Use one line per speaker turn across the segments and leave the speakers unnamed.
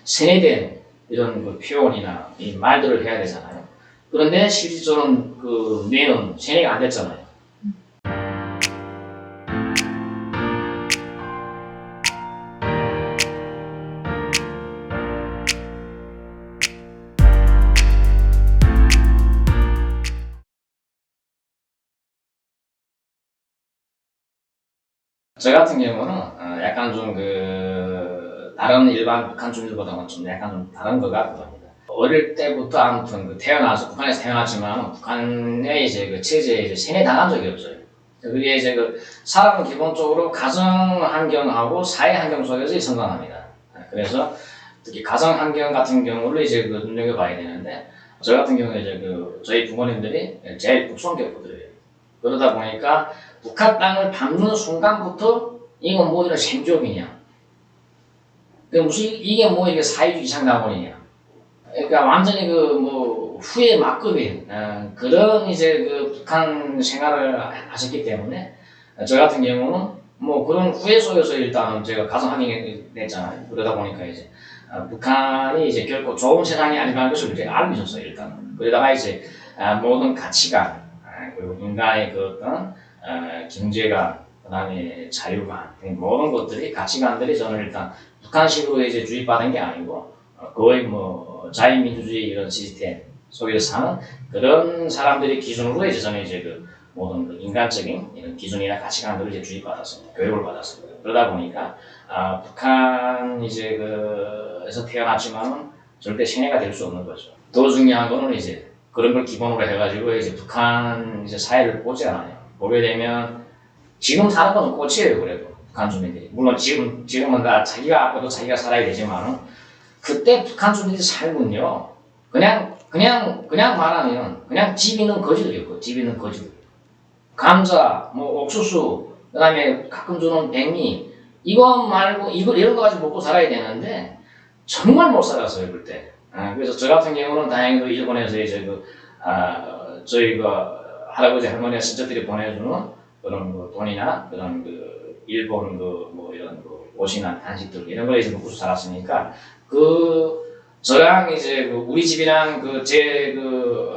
세뇌된 이런 그 표현이나 이 말들을 해야 되잖아요. 그런데 실질적으로는 그 뇌는 세뇌가 안 됐잖아요. 저 같은 경우는 약간 좀 다른 일반 북한 주민들보다는 좀 약간 좀 다른 것 같거든요. 어릴 때부터 아무튼 태어나서 북한에서 태어났지만 북한의 이제 그 체제에 이제 세뇌당한 적이 없어요. 그게 이제 사람은 기본적으로 가정 환경하고 사회 환경 속에서 성장합니다. 그래서 특히 가정 환경 같은 경우를 이제 눈여겨봐야 되는데, 저 같은 경우에 이제 저희 부모님들이 제일 북송교포들이에요. 그러다 보니까 북한 땅을 밟는 순간부터 이건 뭐 이런 생존이냐, 무슨 이게 뭐 이게 사회주의 이상 나오느냐, 그러니까 완전히 후회 막급인 그런 이제 북한 생활을 하셨기 때문에, 저 같은 경우는 뭐 그런 후회 속에서 일단 제가 가정 환경이 됐잖아요. 그러다 보니까 이제 북한이 이제 결코 좋은 세상이 아니라는 것을 이제 알고 있었어요. 일단 그러다가 이제 모든 가치관, 그리고 인간의 어떤 경제관, 그다음에 자유관, 모든 것들이 가치관들이 저는 일단 북한식으로 이제 주입받은 게 아니고 거의 뭐 자유민주주의 이런 시스템 속에서 사는 그런 사람들의 기준으로 이제 저는 이제 모든 인간적인 이런 기준이나 가치관들을 이제 주입받았습니다. 교육을 받았습니다. 그러다 보니까 북한 이제 에서 태어났지만은 절대 세뇌가 될 수 없는 거죠. 더 중요한 거는 이제 그런 걸 기본으로 해가지고 이제 북한 이제 사회를 보지 않아요. 보게 되면 지금 사는 건 꽃이에요. 그래도 북한 주민들이 물론 지금은 다 자기가 아파도 자기가 살아야 되지만은 그때 북한 주민들이 살면요 그냥 말하면 그냥 집 있는 거지들이었고, 집 있는 거지들. 감자, 뭐 옥수수, 그다음에 가끔 주는 백미, 이거 말고 이런 거 가지고 먹고 살아야 되는데 정말 못 살았어요 그때. 그래서 저 같은 경우는 다행히도 일본에서 이제 저희 할아버지 할머니 친척들이 보내주는 그런 돈이나 그런 일본 뭐 이런 옷이나 간식들 이런 거에 이제 먹고 살았으니까 저랑 이제 우리 집이랑 제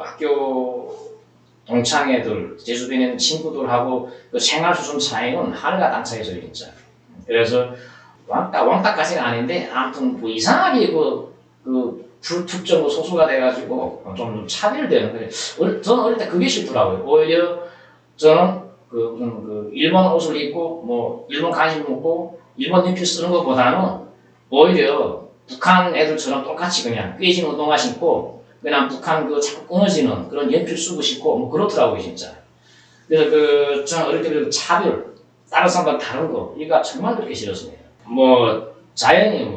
학교 동창 애들, 제 주변에 있는 친구들하고 생활 수준 차이는 하늘과 땅 차이죠, 진짜. 그래서 왕따까지는 아닌데 아무튼 이상하게 불특정 소수가 돼가지고 좀 차별되는 거예요. 저는 어릴 때 그게 싫더라고요. 오히려 저는 일본 옷을 입고 뭐 일본 간식 먹고 일본 연필 쓰는 것보다는 오히려 북한 애들처럼 똑같이 그냥 꿰진 운동화 신고 그냥 북한 자꾸 끊어지는 그런 연필 쓰고 싶고 뭐 그렇더라고요 진짜. 그래서 저는 어릴 때 차별, 다른 사람과 다른 거 이거 정말 그렇게 싫었습니다. 뭐 자연히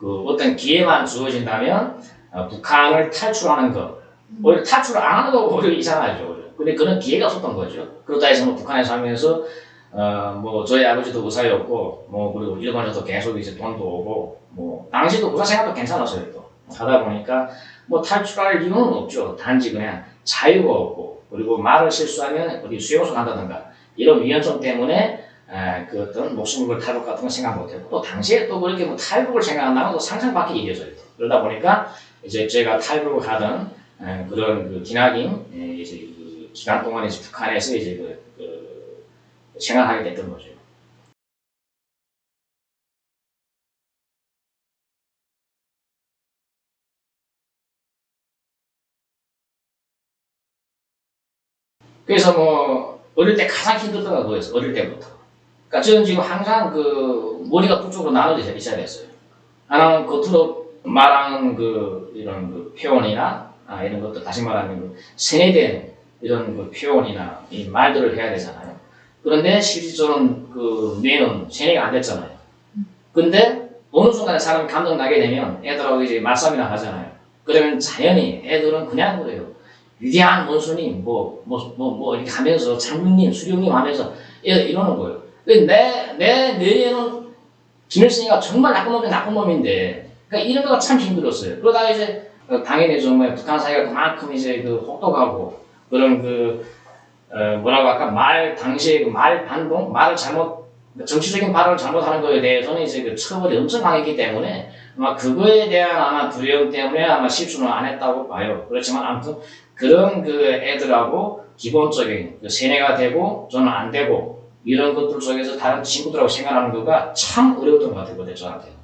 어떤 기회만 주어진다면 북한을 탈출하는 거, 오히려 탈출을 안 하는 거 오히려 이상하죠. 근데 그런 기회가 없었던 거죠. 그렇다 해서 북한에 살면서 저희 아버지도 의사였고 그리고 일본에서도 계속 이제 돈도 오고 당시도 의사 생활도 괜찮았어요. 또 하다 보니까 탈출할 이유는 없죠. 단지 그냥 자유가 없고, 그리고 말을 실수하면 어디 수용소 간다든가 이런 위험성 때문에 어떤 목숨을 탈북 같은 거 생각 못했고, 또 당시에 또 그렇게 탈북을 생각한다면 또 상상 밖의 일이었어요. 그러다 보니까 이제 제가 탈북을 하던 그런 기나긴 이제 기간 동안에 북한에서 이제 생활하게 됐던 거죠. 그래서 어릴 때 가장 힘들던 건 그거였어요. 어릴 때부터. 그러니까 저는 지금 항상 머리가 두 쪽으로 나눠져 있어야 됐어요. 하나는 겉으로 말하는 이런 표현이나 이런 것도 다시 말하면 세뇌된 이런 표현이나 이 말들을 해야 되잖아요. 그런데 실질적으로는 뇌는 세뇌가 안 됐잖아요. 근데 어느 순간에 사람이 감동 나게 되면 애들하고 이제 말싸움이나 하잖아요. 그러면 자연히 애들은 그냥 그래요. 위대한 원수님, 이렇게 하면서 장군님, 수령님 하면서 이러는 거예요. 내 뇌에는 김일성이가 정말 나쁜 놈인데, 그러니까 이런 거가 참 힘들었어요. 그러다가 이제 당연히 정말 북한 사회가 그만큼 이제 혹독하고 그런 뭐라고 할까 당시에 말 반동, 정치적인 발언을 잘못하는 거에 대해서는 이제 처벌이 엄청 강했기 때문에 아마 그거에 대한 아마 두려움 때문에 아마 실수는 안 했다고 봐요. 그렇지만 아무튼 그런 그 애들하고 기본적인 그 세뇌가 되고 저는 안 되고 이런 것들 속에서 다른 친구들하고 생활하는 거가 참 어려웠던 것 같아요, 저한테.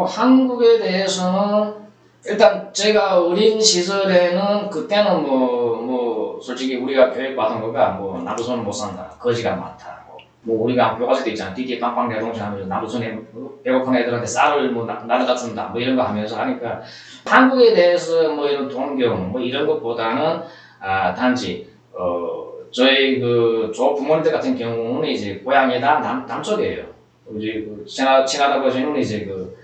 한국에 대해서는 일단 제가 어린 시절에는 그때는 솔직히 우리가 교육받은 거가 남조선은 못 산다, 거지가 많다. 우리가 교과서 때 있잖아. 디디에 빵빵 내동생 하면서 남조선에 배고픈 애들한테 쌀을 나르다 준다 이런 거 하면서 하니까 한국에 대해서 이런 동경 이런 것보다는 단지 저희 그 조 부모님들 같은 경우는 이제 고향이 다 남쪽이에요. 우리 그 친하다 아버지는 이제 그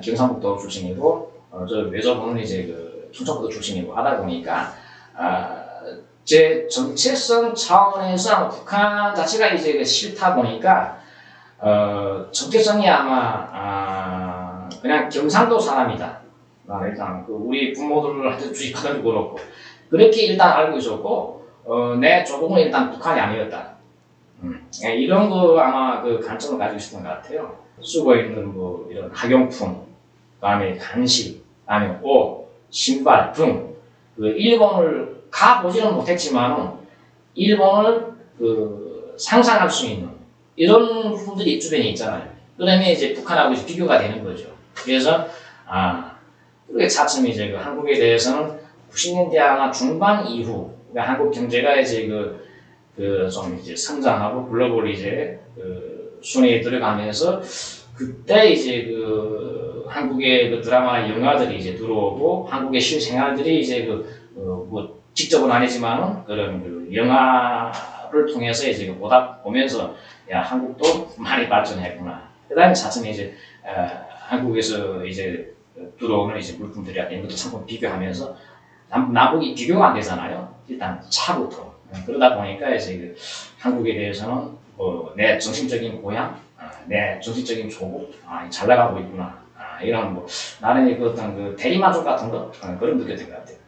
경상북도 출신이고 저 외조부는 이제 그 충청북도 출신이고 하다 보니까 제 정체성 차원에서 북한 자체가 이제 그 싫다 보니까 정체성이 아마 그냥 경상도 사람이다. 일단 그 우리 부모들한테 주식하던 그렇고 그렇게 일단 알고 있었고 내 조국은 일단 북한이 아니었다. 이런 거 아마 그 관점을 가지고 있었던 것 같아요. 쓰고 있는 이런 학용품, 그다음에 간식, 그다음에 옷, 신발 등 그 일본을 가보지는 못했지만 일본을 그 상상할 수 있는 이런 부분들이 주변에 있잖아요. 그러면 이제 북한하고 이제 비교가 되는 거죠. 그래서 그게 차츰 이제 그 한국에 대해서는 90년대 아마 중반 이후 그러니까 한국 경제가 이제 좀 이제 성장하고 글로벌 이제 그 순위에 들어가면서 그때 이제 그 한국의 그 드라마 영화들이 이제 들어오고 한국의 실생활들이 이제 직접은 아니지만은 그런 그 영화를 통해서 이제 보면서 야 한국도 많이 발전했구나. 그다음에 차츰 이제 한국에서 이제 들어오는 이제 물품들이야 이런 것도 상품 비교하면서 남북이 비교가 안 되잖아요. 일단 차부터. 그러다 보니까 이제 한국에 대해서는 내 정신적인 고향, 내 정신적인 조국, 잘 나가고 있구나. 이런 나름의 그 어떤 그 대리만족 같은 거 그런 느꼈던 것 같아요.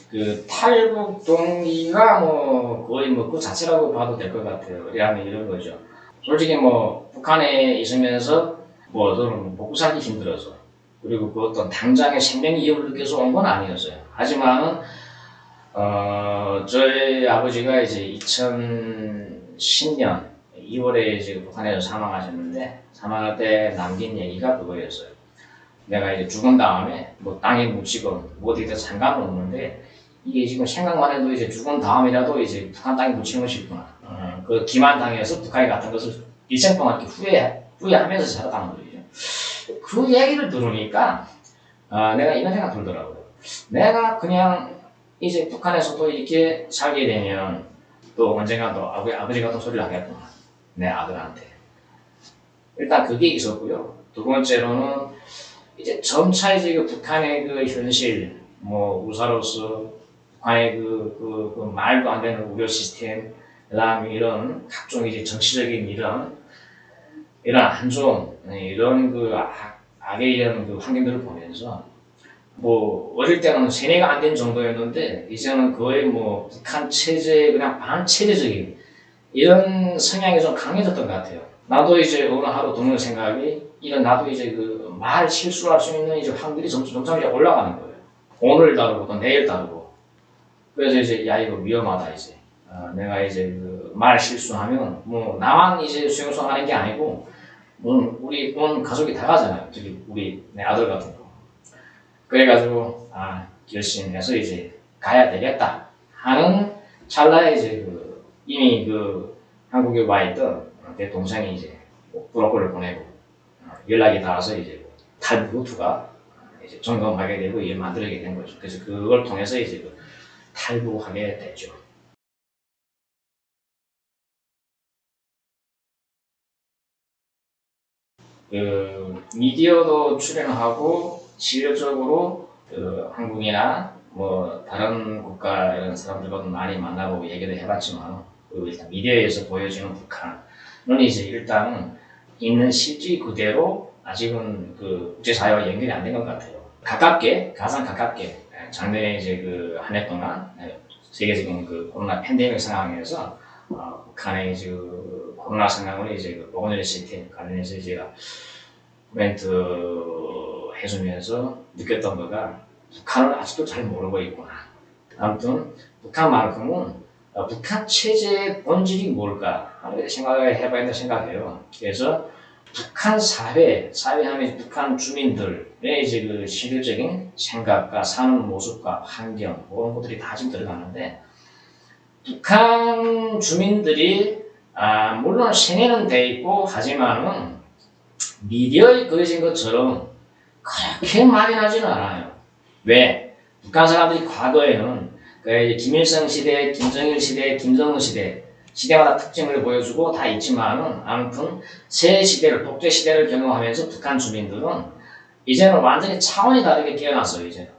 그 탈북 동기가 거의 그 자체라고 봐도 될 것 같아요. 왜냐하면 이런 거죠. 솔직히 북한에 있으면서 저는 먹고 살기 힘들어서 그리고 그 어떤 당장의 생명 위협을 느껴서 온 건 아니었어요. 하지만은 저희 아버지가 이제 2010년 2월에 이제 북한에서 사망하셨는데 사망할 때 남긴 얘기가 그거였어요. 내가 이제 죽은 다음에 땅에 묻히건 어디든 상관은 없는데 이게 지금 생각만 해도 이제 죽은 다음이라도 이제 북한 땅에 묻히는 것이 있구나. 그 기만 당해서 북한에 갔던 것을 일생 동안 이렇게 후회하면서 살았다는 거죠. 그 얘기를 들으니까 내가 이런 생각 들더라고요. 내가 그냥 이제 북한에서도 이렇게 살게 되면 또 언젠가 또 아버지가 또 소리를 하겠구나. 내 아들한테. 일단 그게 있었고요. 두 번째로는 이제 점차 이제 북한의 그 현실, 우사로서 북한의 말도 안 되는 우려 시스템, 그다음에 이런 각종 이제 정치적인 이런 안 좋은 이런 악의 이런 환경들을 보면서 어릴 때는 세뇌가 안 된 정도였는데 이제는 거의 북한 체제의 그냥 반체제적인 이런 성향이 좀 강해졌던 것 같아요. 나도 이제 어느 하루 드는 생각이 나도 이제 말 실수할 수 있는 이제 확률이 점점 이제 올라가는 거예요. 오늘 다르고 또 내일 다르고. 그래서 이제 야 이거 위험하다 이제. 내가 이제 말 실수하면 나만 이제 수용소하는 게 아니고 우리 온 가족이 다 가잖아요. 특히 우리 내 아들 같은 거. 그래가지고 결심해서 이제 가야 되겠다 하는 찰나에 이제 이미 한국에 와 있던 내 동생이 이제 브로커를 보내고 연락이 닿아서 이제 탈북 루트가 이제 점검하게 되고 일 만들게 된 거죠. 그래서 그걸 통해서 이제 탈북하게 됐죠. 미디어도 출연하고 실질적으로 그 한국이나 뭐 다른 국가 이런 사람들과도 많이 만나보고 얘기도 해봤지만 그리고 일단 미디어에서 보여지는 북한은 이제 일단 있는 실제 그대로 아직은 그 국제사회와 연결이 안 된 것 같아요. 가깝게 가장 가깝게 작년에 이제 그 한 해 동안 세계적인 그 코로나 팬데믹 상황에서 북한의 이제 그 코로나 상황을 이제 그 보건의료시스템 관련해서 제가 코멘트 해주면서 느꼈던 거가 북한을 아직도 잘 모르고 있구나. 아무튼 북한만큼은 북한 체제의 본질이 뭘까 하는 생각을 해봐야 된다 생각해요. 그래서 북한 사회하면 북한 주민들의 이제 그 실질적인 생각과 사는 모습과 환경 그런 것들이 다 지금 들어가는데 북한 주민들이 물론 생애는 돼 있고 하지만은 미디어에 그려진 것처럼 그렇게 막연하지는 않아요. 왜? 북한 사람들이 과거에는 김일성 시대, 김정일 시대, 김정은 시대마다 특징을 보여주고 다 있지만은 아무튼 새 시대를 독재 시대를 경험하면서 북한 주민들은 이제는 완전히 차원이 다르게 깨어났어요. 이제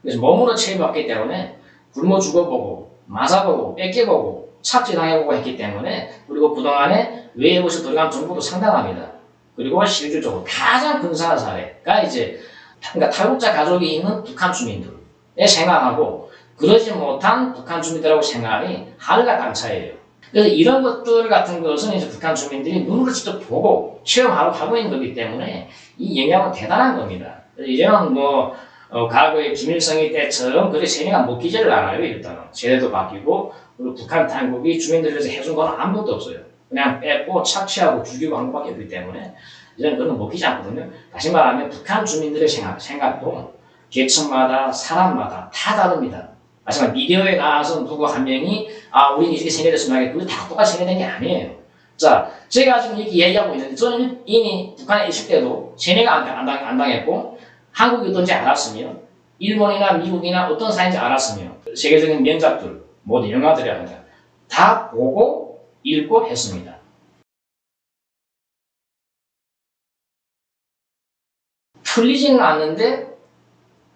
그래서 몸으로 체험했기 때문에 굶어 죽어보고 맞아보고 뺏겨보고 착취당해보고 했기 때문에 그리고 그동안에 외부에서 들어간 정보도 상당합니다. 그리고 실질적으로 가장 근사한 사례가 이제 그러니까 탈북자 가족이 있는 북한 주민들의 생각하고 그러지 못한 북한 주민들하고 생각이 하늘과 땅 차이예요. 그래서 이런 것들 같은 것은 이제 북한 주민들이 눈으로 직접 보고 체험하고 있는 거기 때문에 이 영향은 대단한 겁니다. 이제는 뭐 과거의 김일성이 때처럼 그래 세뇌가 먹히지를 않아요. 일단은 세대도 바뀌고 그리고 북한 당국이 주민들에서 해준 건 아무것도 없어요. 그냥 뺏고 착취하고 죽이고 한 것밖에 없기 때문에 이제는 그런 거 먹히지 않거든요. 다시 말하면 북한 주민들의 생각도 계층마다 사람마다 다 다릅니다. 마지막 미디어에 나와서 누구 한 명이 우리는 이렇게 세뇌됐으면 하겠다. 그게 다 똑같이 세뇌된 게 아니에요. 자, 제가 지금 이렇게 얘기하고 있는데 저는 이미 북한에 있을 때도 세뇌가 안 당했고 한국이든지 알았으며 일본이나 미국이나 어떤 사회인지 알았으며 세계적인 명작들, 모든 영화들이라든가 다 보고 읽고 했습니다. 틀리지는 않는데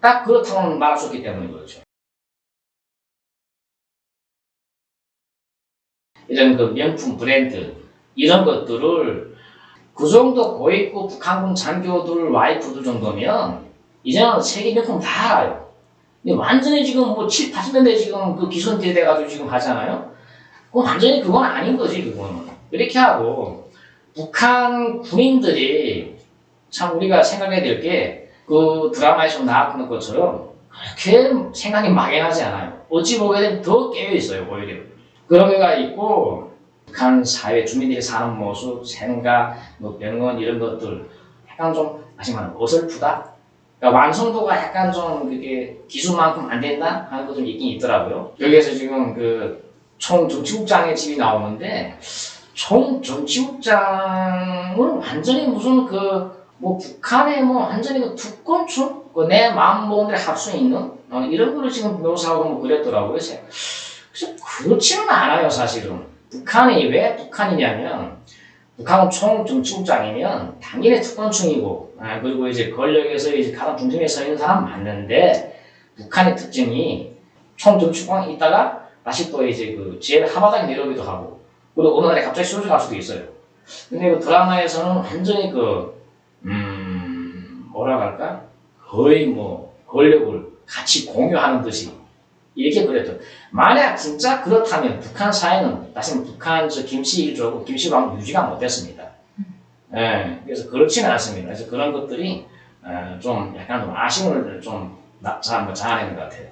딱 그렇다고 말할 수 없기 때문에 그렇죠. 이런 그 명품 브랜드 이런 것들을 그 정도 고위급 북한군 장교들 와이프들 정도면 이제는 세계 명품 다 알아요. 근데 완전히 지금 뭐 7, 80년대 지금 그 기선제 돼가지고 지금 하잖아요. 그건 완전히 그건 아닌 거지 그거는. 이렇게 하고 북한 군인들이 참 우리가 생각해야 될 게 그 드라마에서 나왔던 것처럼 그렇게 생각이 막연하지 않아요. 어찌 보게 되면 더 깨어있어요 오히려. 그런 게가 있고 북한 사회 주민들이 사는 모습, 생각, 뭐 병원 이런 것들 약간 좀 하지만 어설프다. 그러니까 완성도가 약간 좀 그게 기술만큼 안 된다 하는 것도 있긴 있더라고요. 여기에서 지금 그 총정치국장의 집이 나오는데 총정치국장은 완전히 무슨 뭐 북한의 뭐 완전히 그 특권층, 내 마음 먹은 데를 할 수 있는 이런 거를 지금 묘사하고 뭐 그랬더라고요. 그래서 그렇지는 않아요, 사실은. 북한이 왜 북한이냐면 북한은 총정치국장이면 당연히 특권층이고 그리고 이제 권력에서 이제 가장 중심에 서 있는 사람 맞는데 북한의 특징이 총정치국장이 있다가 다시 또 이제 그 제일 하바닥에 내려오기도 하고 그리고 어느 날에 갑자기 쏘져갈 수도 있어요. 근데 그 드라마에서는 완전히 뭐라고 할까? 거의 뭐 권력을 같이 공유하는 듯이 이렇게 그랬죠. 만약 진짜 그렇다면 북한 사회는 다시 북한 김씨 일조고 김씨왕 유지가 못됐습니다. 그래서 그렇지는 않습니다. 그래서 그런 것들이 좀 약간 좀 아쉬움을 좀 자아내는 것 같아요.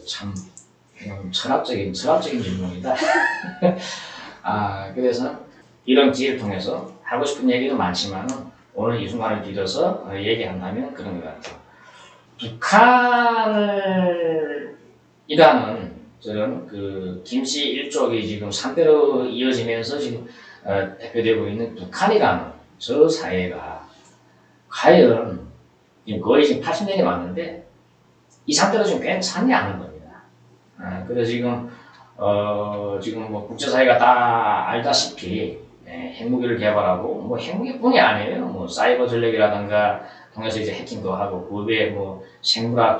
참 철학적인 질문이다. 그래서 이런 기회를 통해서 하고 싶은 얘기도 많지만 오늘 이 순간을 빌어서 얘기한다면 그런 것 같아요. 북한을 이라는 저는 그 김씨 일족이 지금 3대로 이어지면서 지금 대표되고 있는 북한이라는 저 사회가 과연 지금 거의 지금 80년이 왔는데 이 상태로 지금 괜찮냐 하는 겁니다. 그래서 지금 뭐 국제사회가 다 알다시피 핵무기를 개발하고 뭐 핵무기뿐이 아니에요. 뭐 사이버 전력이라든가 통해서 이제 해킹도 하고 그 외에 뭐 생물학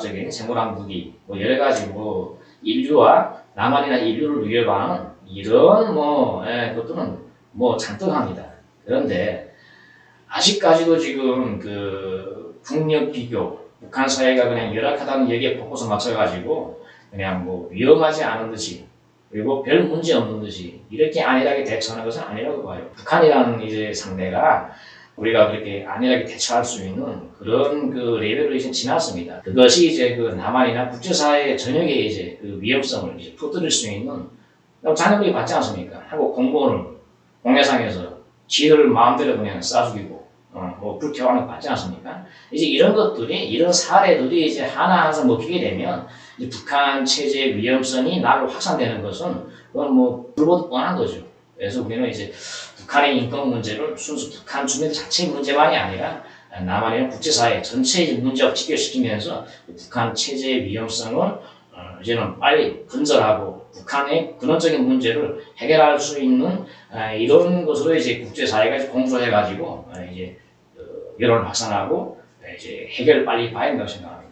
무기 뭐 여러 가지 뭐 인류와 남한이나 인류를 위협하는 이런 것들은 뭐 잔뜩 합니다. 그런데 아직까지도 지금 그 국력 비교 북한 사회가 그냥 열악하다는 얘기에 포커스 맞춰가지고 그냥 뭐 위험하지 않은 듯이 그리고 별 문제 없는 듯이 이렇게 안일하게 대처하는 것은 아니라고 봐요. 북한이라는 이제 상대가 우리가 그렇게 안일하게 대처할 수 있는 그런 그 레벨을 이제 지났습니다. 그것이 이제 그 남한이나 국제사회 전역에 이제 그 위협성을 이제 퍼뜨릴 수 있는 자녀들이 받지 않습니까? 한국 공무원을 공해상에서 지를 마음대로 그냥 쏴죽이고 뭐 불쾌하는 거 받지 않습니까? 이제 이런 것들이 이런 사례들이 이제 하나하나 먹히게 되면 이제 북한 체제 위험성이 나로 확산되는 것은 그건 뭐 불보듯 뻔한 거죠. 그래서 우리는 이제 북한의 인권 문제를 순수 북한 주민들 자체의 문제만이 아니라 남한이나 국제사회 전체의 문제와 직결시키면서 북한 체제의 위험성을 이제는 빨리 근절하고 북한의 근원적인 문제를 해결할 수 있는 이런 것으로 이제 국제사회가 공조해가지고 이제 여론을 확산하고 이제 해결을 빨리 봐야 된다고 생각합니다.